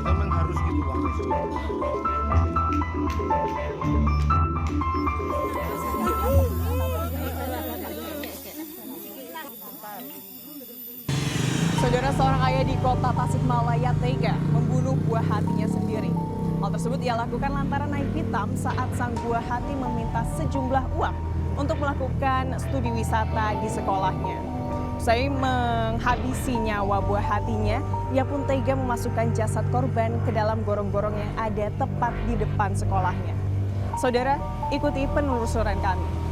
Memang harus gitu Bang. Saudara, seorang ayah di kota Tasikmalaya tega membunuh buah hatinya sendiri. Hal tersebut ia lakukan lantaran naik pitam saat sang buah hati meminta sejumlah uang untuk melakukan studi wisata di sekolahnya. Usai menghabisi nyawa buah hatinya, ia pun tega memasukkan jasad korban ke dalam gorong-gorong yang ada tepat di depan sekolahnya. Saudara, ikuti penelusuran kami.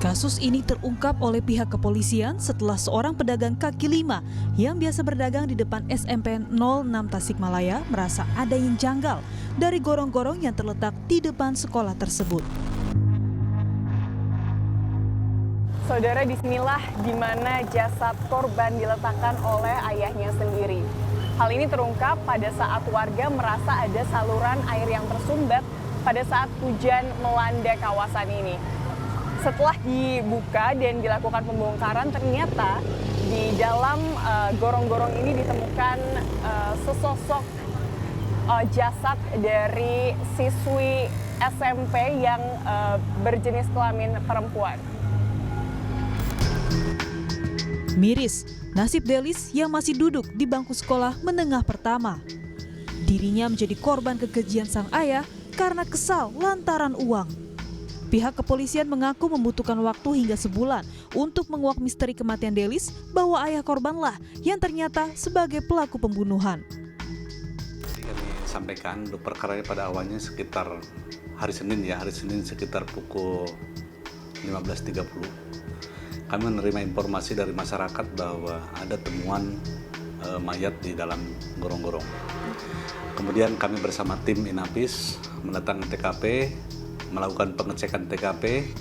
Kasus ini terungkap oleh pihak kepolisian setelah seorang pedagang kaki lima yang biasa berdagang di depan SMP 06 Tasikmalaya merasa ada yang janggal dari gorong-gorong yang terletak di depan sekolah tersebut. Saudara, disinilah di mana jasad korban diletakkan oleh ayahnya sendiri. Hal ini terungkap pada saat warga merasa ada saluran air yang tersumbat pada saat hujan melanda kawasan ini. Setelah dibuka dan dilakukan pembongkaran, ternyata di dalam gorong-gorong ini ditemukan sesosok jasad dari siswi SMP yang berjenis kelamin perempuan. Miris, nasib Delis yang masih duduk di bangku sekolah menengah pertama. Dirinya menjadi korban kekejian sang ayah karena kesal lantaran uang. Pihak kepolisian mengaku membutuhkan waktu hingga sebulan untuk menguak misteri kematian Delis bahwa ayah korbanlah yang ternyata sebagai pelaku pembunuhan. Kami sampaikan untuk perkara pada awalnya sekitar hari Senin sekitar pukul 15.30. Kami menerima informasi dari masyarakat bahwa ada temuan mayat di dalam gorong-gorong. Kemudian kami bersama tim Inapis mendatangi TKP, melakukan pengecekan TKP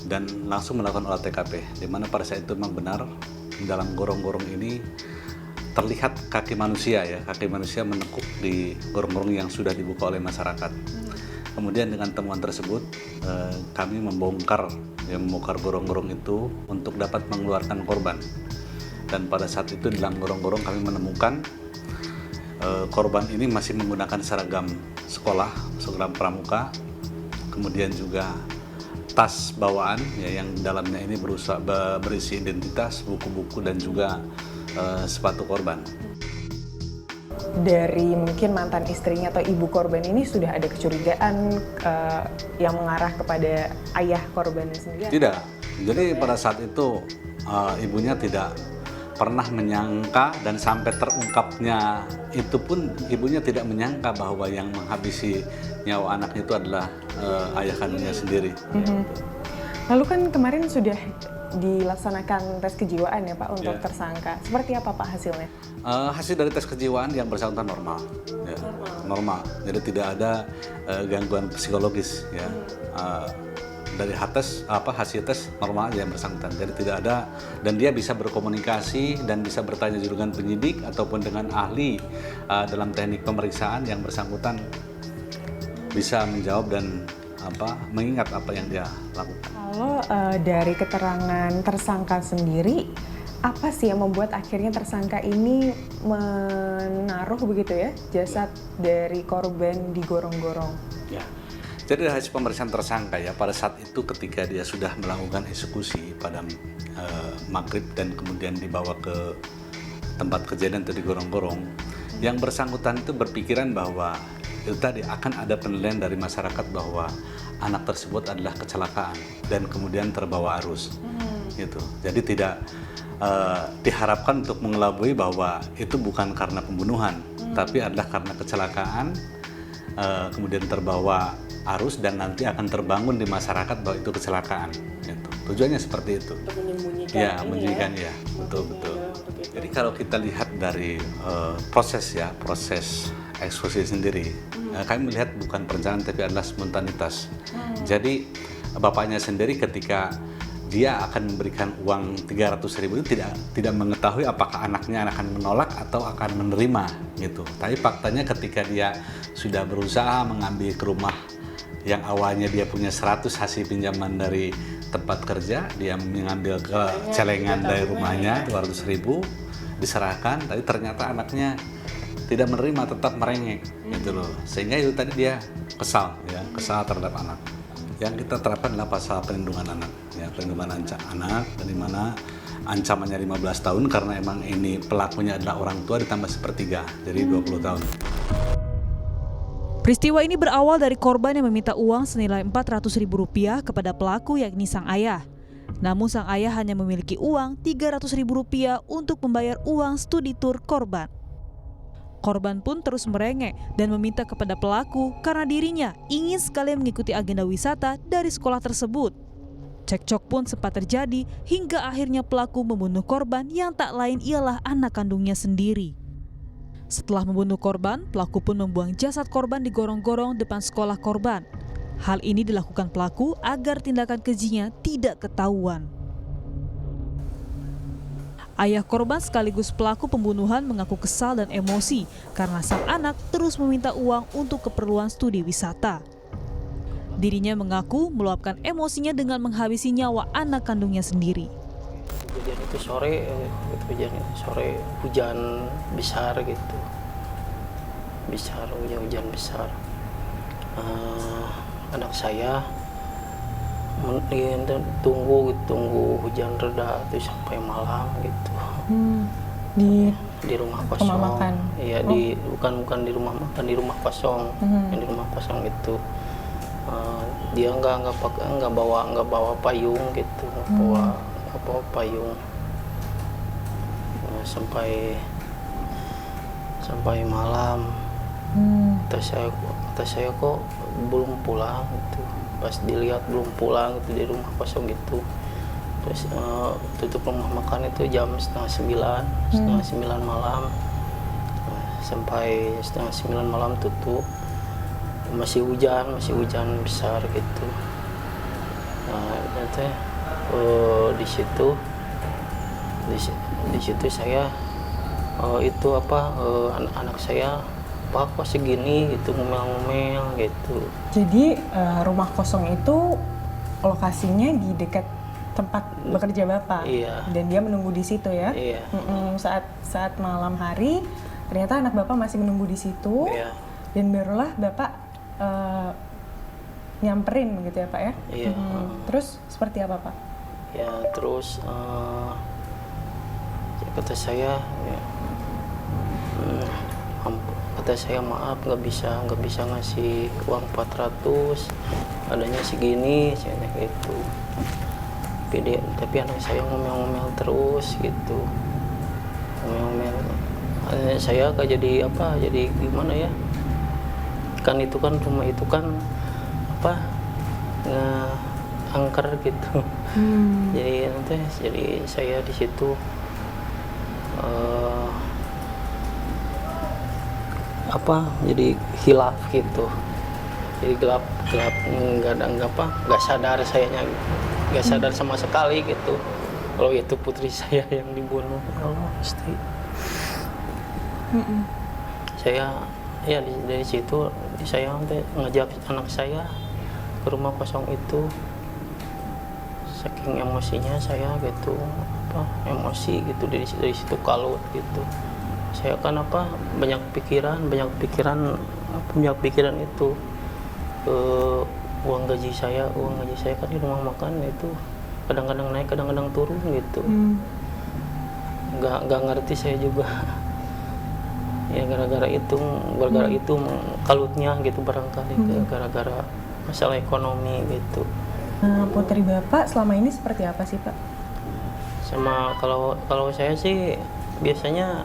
dan langsung melakukan olah TKP, di mana pada saat itu memang benar di dalam gorong-gorong ini terlihat kaki manusia menekuk di gorong-gorong yang sudah dibuka oleh masyarakat. Kemudian dengan temuan tersebut kami membongkar gorong-gorong itu untuk dapat mengeluarkan korban. Dan pada saat itu di dalam gorong-gorong kami menemukan korban ini masih menggunakan seragam sekolah, seragam pramuka. Kemudian juga tas bawaan ya, yang dalamnya ini berisi identitas, buku-buku dan juga sepatu korban. Dari mungkin mantan istrinya atau ibu korban ini sudah ada kecurigaan yang mengarah kepada ayah korban sendiri? Tidak. Jadi pada saat itu ibunya tidak pernah menyangka, dan sampai terungkapnya itu pun ibunya tidak menyangka bahwa yang menghabisi nyawa anaknya itu adalah ayah kandungnya sendiri. Lalu kan kemarin sudah dilaksanakan tes kejiwaan ya Pak untuk tersangka. Seperti apa Pak hasilnya? Hasil dari tes kejiwaan yang bersangkutan normal. Ya, normal. Jadi tidak ada gangguan psikologis ya. Dari hasil tes normal aja yang bersangkutan. Jadi tidak ada, dan dia bisa berkomunikasi dan bisa bertanya juga dengan penyidik ataupun dengan ahli dalam teknik pemeriksaan. Yang bersangkutan bisa menjawab dan mengingat apa yang dia lakukan. Kalau dari keterangan tersangka sendiri, apa sih yang membuat akhirnya tersangka ini menaruh begitu ya jasad dari korban di gorong-gorong? Ya. Jadi hasil pemeriksaan tersangka ya, pada saat itu ketika dia sudah melakukan eksekusi pada maghrib dan kemudian dibawa ke tempat kejadian di gorong-gorong, yang bersangkutan itu berpikiran bahwa itu tadi akan ada penilaian dari masyarakat bahwa anak tersebut adalah kecelakaan dan kemudian terbawa arus. Gitu. Jadi tidak diharapkan untuk mengelabui bahwa itu bukan karena pembunuhan, tapi adalah karena kecelakaan, kemudian terbawa arus dan nanti akan terbangun di masyarakat bahwa itu kecelakaan. Gitu. Tujuannya seperti itu. Untuk menyembunyikan. Ya, menyembunyikan ya, betul. Jadi kalau kita lihat dari proses eksekusi sendiri, kami melihat bukan perencanaan tapi adalah spontanitas. Jadi bapaknya sendiri ketika dia akan memberikan uang 300.000 itu tidak mengetahui apakah anaknya akan menolak atau akan menerima gitu. Tapi faktanya ketika dia sudah berusaha mengambil ke rumah yang awalnya dia punya 100 hasil pinjaman dari tempat kerja, dia mengambil ke celengan dari rumahnya 200.000 diserahkan, tapi ternyata anaknya tidak menerima, tetap merengek gitu loh. Sehingga itu tadi dia kesal terhadap anak. Yang kita terapkan adalah pasal perlindungan anak, ya, perlindungan anak, di mana ancamannya 15 tahun karena emang ini pelakunya adalah orang tua ditambah sepertiga, jadi 20 tahun. Peristiwa ini berawal dari korban yang meminta uang senilai Rp400.000 kepada pelaku yakni sang ayah. Namun sang ayah hanya memiliki uang Rp300.000 untuk membayar uang studi tur korban. Korban pun terus merengek dan meminta kepada pelaku karena dirinya ingin sekali mengikuti agenda wisata dari sekolah tersebut. Cekcok pun sempat terjadi hingga akhirnya pelaku membunuh korban yang tak lain ialah anak kandungnya sendiri. Setelah membunuh korban, pelaku pun membuang jasad korban di gorong-gorong depan sekolah korban. Hal ini dilakukan pelaku agar tindakan kejinya tidak ketahuan. Ayah korban sekaligus pelaku pembunuhan mengaku kesal dan emosi karena sang anak terus meminta uang untuk keperluan studi wisata. Dirinya mengaku meluapkan emosinya dengan menghabisi nyawa anak kandungnya sendiri. Kejadian itu sore, hujan besar gitu, hujan besar. Anak saya tunggu hujan reda itu sampai malam gitu. Di rumah kosong. Makan. Iya, bukan di rumah makan, di rumah kosong. Yang di rumah kosong itu dia nggak bawa payung gitu, nggak bawa payung. Sampai malam. Kata saya kok belum pulang gitu. Pas dilihat belum pulang gitu, di rumah kosong gitu. Terus tutup rumah makan itu jam 8:30 malam. Sampai 8:30 malam tutup. Masih hujan besar gitu. Nanti di situ saya anak saya apa segini gitu, ngomel-ngomel gitu. Jadi rumah kosong itu lokasinya di dekat tempat bekerja Bapak. Iya. Dan dia menunggu di situ ya. Iya. Saat malam hari ternyata anak Bapak masih menunggu di situ. Iya. Dan barulah Bapak nyamperin begitu ya Pak ya. Iya. Terus seperti apa Pak? Ya terus kata saya ya, kata saya maaf nggak bisa ngasih uang 400, adanya segini, saya gitu. Tapi anak saya ngomel-ngomel terus gitu, ngomel-ngomel. Saya jadi gimana ya? Kan itu kan rumah itu kan angker gitu. Jadi saya di situ jadi hilaf gitu, jadi gelap nggak sadar sayanya, nggak sadar sama sekali gitu kalau itu putri saya yang dibunuh. Allah pasti. Saya ya dari situ saya ngajak anak saya ke rumah kosong itu, saking emosinya saya gitu, emosi gitu dari situ kalut gitu. Saya kan banyak pikiran itu, uang gaji saya kan di rumah makan itu kadang-kadang naik kadang-kadang turun gitu. Nggak ngerti saya juga ya, gara-gara itu kalutnya gitu barangkali, gara-gara masalah ekonomi gitu. Putri Bapak selama ini seperti apa sih Pak? Sama kalau saya sih biasanya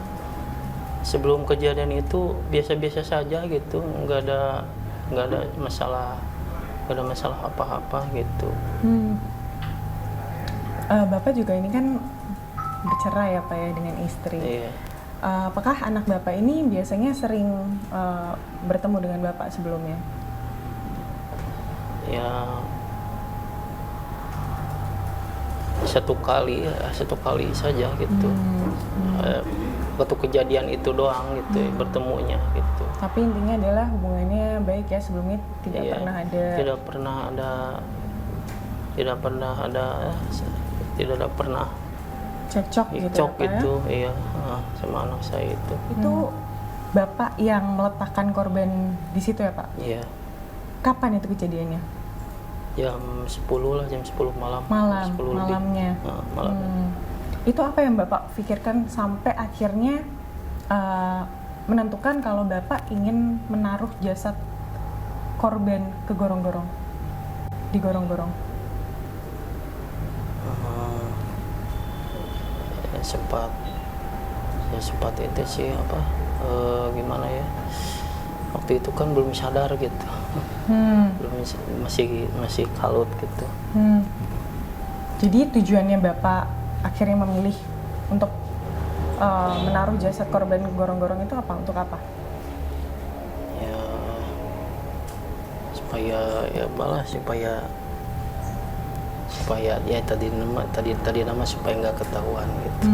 sebelum kejadian itu biasa-biasa saja gitu, nggak ada masalah apa-apa gitu. Bapak juga ini kan bercerai ya Pak ya dengan istri. Iya. Apakah anak Bapak ini biasanya sering bertemu dengan Bapak sebelumnya? Ya satu kali saja gitu. Waktu kejadian itu doang gitu, bertemunya gitu. Tapi intinya adalah hubungannya baik ya, sebelumnya tidak pernah ada tidak pernah ada Cekcok gitu cekcok ya, Pak, ya? gitu, iya, sama anak saya itu. Itu Bapak yang meletakkan korban di situ ya, Pak? Iya, Kapan itu kejadiannya? jam 10 lah, jam 10 malam. Malam, 10 lebih. malamnya. Malam. Itu apa yang Bapak pikirkan sampai akhirnya menentukan kalau Bapak ingin menaruh jasad korban ke gorong-gorong? Di gorong-gorong? Ya sempat itu sih gimana ya, waktu itu kan belum sadar gitu. Belum masih kalut gitu. Jadi tujuannya Bapak akhirnya memilih untuk menaruh jasad korban ke gorong-gorong itu apa? Untuk apa? Ya supaya ya tadi nama supaya nggak ketahuan gitu.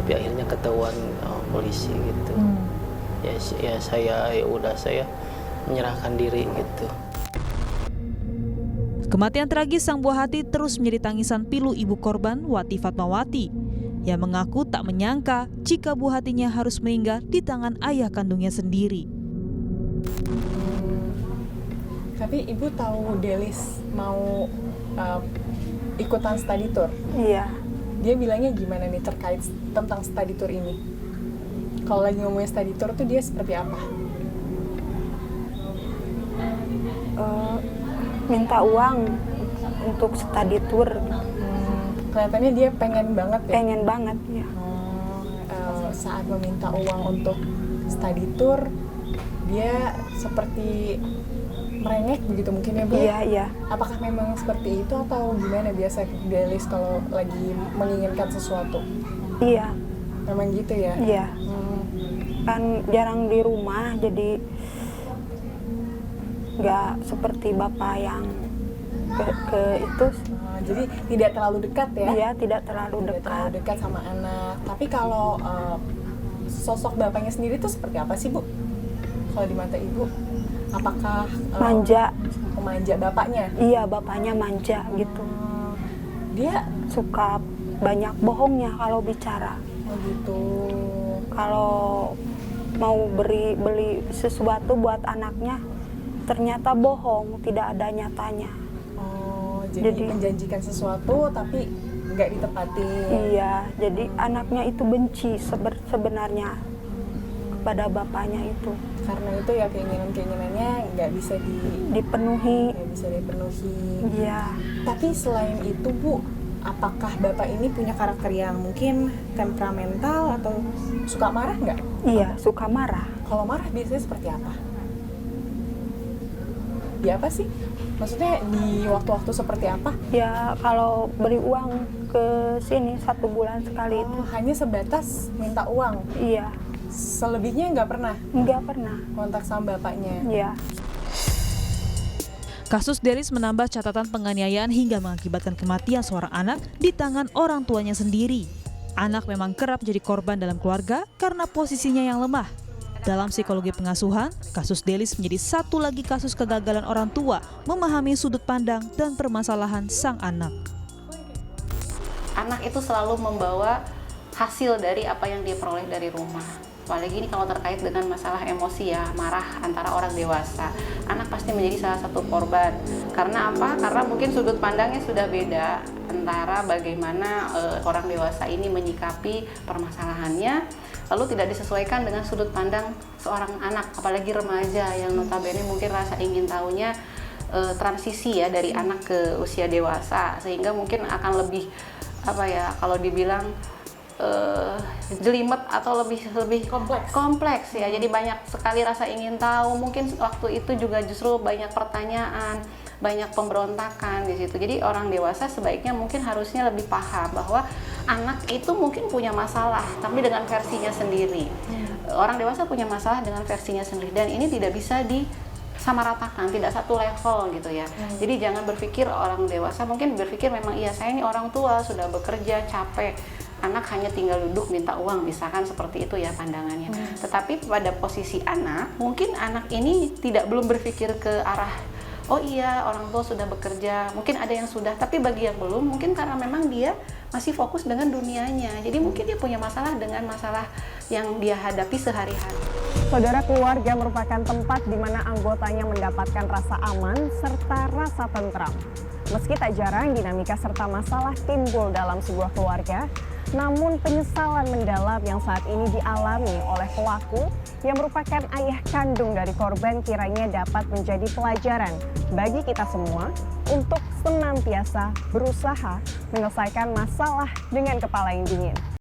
Tapi akhirnya ketahuan polisi gitu. Saya menyerahkan diri gitu. Kematian tragis sang buah hati terus menjadi tangisan pilu ibu korban, Wati Fatmawati, yang mengaku tak menyangka jika buah hatinya harus meninggal di tangan ayah kandungnya sendiri. Tapi Ibu tahu Delis mau ikutan study tour? Iya. Dia bilangnya gimana nih terkait tentang study tour ini? Kalau lagi ngomongin study tour tuh dia seperti apa? Minta uang untuk study tour. Kelihatannya dia pengen banget ya? Pengen banget ya. Saat meminta uang untuk study tour, dia seperti merengek begitu mungkin ya, Bu? Iya, iya. Apakah memang seperti itu atau gimana biasa Delis kalau lagi menginginkan sesuatu? Iya. Memang gitu ya? Iya. Kan jarang di rumah, jadi nggak seperti Bapak yang ke itu. Jadi tidak terlalu dekat ya? Iya, tidak terlalu Tidak dekat. terlalu dekat sama anak. Tapi kalau sosok bapaknya sendiri itu seperti apa sih, Bu? Kalau di mata Ibu, apakah Manja. memanja bapaknya? Iya, bapaknya manja gitu. Dia Suka banyak bohongnya kalau bicara. gitu. Kalau mau beli sesuatu buat anaknya, ternyata bohong, tidak ada nyatanya. Oh, jadi menjanjikan sesuatu tapi nggak ditepati. Iya, jadi anaknya itu benci sebenarnya kepada bapaknya itu. Karena itu ya keinginannya nggak bisa Dipenuhi. dipenuhi. Iya. Tapi selain itu, Bu, apakah Bapak ini punya karakter yang mungkin temperamental atau suka marah nggak? Iya, suka marah. Kalau marah biasanya seperti apa? Ya apa sih? Maksudnya di waktu-waktu seperti apa? Ya kalau beri uang ke sini 1 bulan sekali itu. Oh, hanya sebatas minta uang. Iya, Selebihnya nggak pernah nggak pernah. kontak sama bapaknya. Iya. Kasus Delis menambah catatan penganiayaan hingga mengakibatkan kematian seorang anak di tangan orang tuanya sendiri. Anak memang kerap jadi korban dalam keluarga karena posisinya yang lemah. Dalam psikologi pengasuhan, kasus Delis menjadi satu lagi kasus kegagalan orang tua memahami sudut pandang dan permasalahan sang anak. Anak itu selalu membawa hasil dari apa yang dia peroleh dari rumah. Apalagi ini kalau terkait dengan masalah emosi ya, marah antara orang dewasa. Anak pasti menjadi salah satu korban. Karena apa? Karena mungkin sudut pandangnya sudah beda antara bagaimana orang dewasa ini menyikapi permasalahannya, lalu tidak disesuaikan dengan sudut pandang seorang anak, apalagi remaja yang notabene mungkin rasa ingin tahunya transisi ya dari anak ke usia dewasa, sehingga mungkin akan lebih apa ya, kalau dibilang jelimet atau lebih kompleks ya. Jadi banyak sekali rasa ingin tahu. Mungkin waktu itu juga justru banyak pertanyaan, banyak pemberontakan di situ. Jadi orang dewasa sebaiknya mungkin harusnya lebih paham bahwa anak itu mungkin punya masalah, tapi dengan versinya sendiri. Orang dewasa punya masalah dengan versinya sendiri, dan ini tidak bisa disamaratakan, tidak satu level gitu ya. Jadi jangan berpikir orang dewasa, mungkin berpikir memang iya saya ini orang tua sudah bekerja capek, anak hanya tinggal duduk minta uang, misalkan seperti itu ya pandangannya. Tetapi pada posisi anak, mungkin anak ini belum berpikir ke arah oh iya orang tua sudah bekerja, mungkin ada yang sudah, tapi bagi yang belum, mungkin karena memang dia masih fokus dengan dunianya. Jadi mungkin dia punya masalah dengan masalah yang dia hadapi sehari-hari. Saudara, keluarga merupakan tempat di mana anggotanya mendapatkan rasa aman serta rasa tentram. Meski tak jarang dinamika serta masalah timbul dalam sebuah keluarga, namun penyesalan mendalam yang saat ini dialami oleh pelaku yang merupakan ayah kandung dari korban kiranya dapat menjadi pelajaran bagi kita semua untuk senantiasa berusaha menyelesaikan masalah dengan kepala yang dingin.